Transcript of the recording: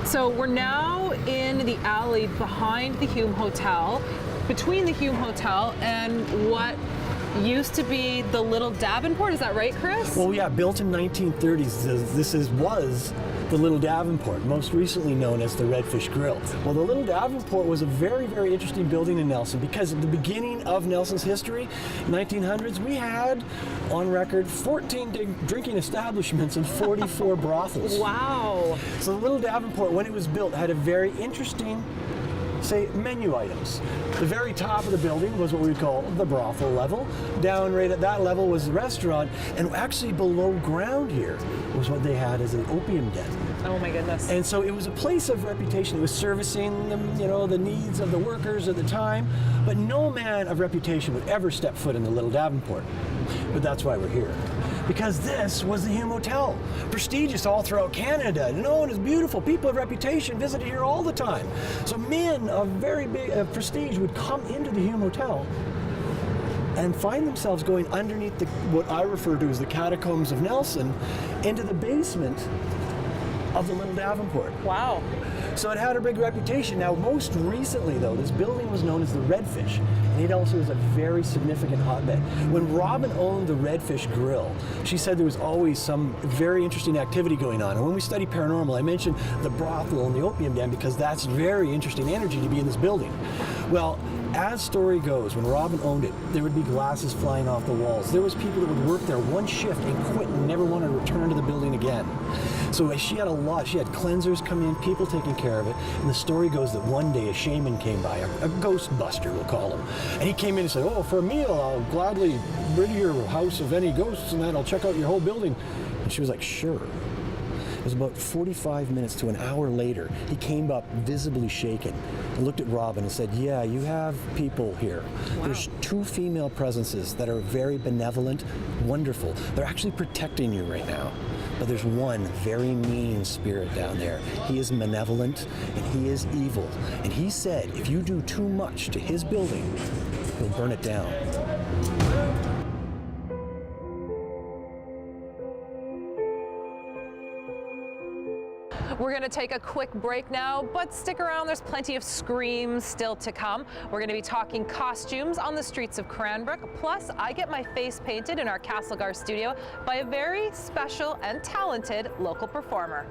So we're now in the alley behind the Hume Hotel, between the Hume Hotel and what used to be the Little Davenport. Is that right, Chris? Well, yeah, built in 1930s. Was the Little Davenport, most recently known as the Redfish Grill. Well, the Little Davenport was a very, very interesting building in Nelson because at the beginning of Nelson's history, 1900s, we had on record 14 drinking establishments and 44 brothels. Wow. So the Little Davenport, when it was built, had a very interesting menu items. The very top of the building was what we call the brothel level. Down right at that level was the restaurant, and actually below ground here was what they had as an opium den. Oh my goodness. And so it was a place of reputation. It was servicing the needs of the workers at the time, but no man of reputation would ever step foot in the Little Davenport. But that's why we're here. Because this was the Hume Hotel, prestigious all throughout Canada, known as beautiful. People of reputation visited here all the time. So men of very big prestige would come into the Hume Hotel and find themselves going underneath what I refer to as the catacombs of Nelson into the basement of the Little Davenport. Wow. So it had a big reputation. Now, most recently, though, this building was known as the Redfish, and it also is a very significant hotbed. When Robin owned the Redfish Grill, she said there was always some very interesting activity going on. And when we study paranormal, I mentioned the brothel and the opium den because that's very interesting energy to be in this building. Well, as story goes, when Robin owned it, there would be glasses flying off the walls. There was people that would work there one shift and quit and never want to return to the building again. So she had a lot. She had cleansers come in, people taking care of it. And the story goes that one day a shaman came by, a ghost buster, we'll call him. And he came in and said, "Oh, for a meal, I'll gladly rid your house of any ghosts and that. I'll check out your whole building." And she was like, "Sure." It was about 45 minutes to an hour later. He came up visibly shaken and looked at Robin and said, "Yeah, you have people here. Wow. There's 2 female presences that are very benevolent, wonderful. They're actually protecting you right now. But there's one very mean spirit down there. He is malevolent and he is evil. And he said if you do too much to his building, he'll burn it down." We're going to take a quick break now, but stick around. There's plenty of screams still to come. We're going to be talking costumes on the streets of Cranbrook. Plus, I get my face painted in our Castlegar studio by a very special and talented local performer.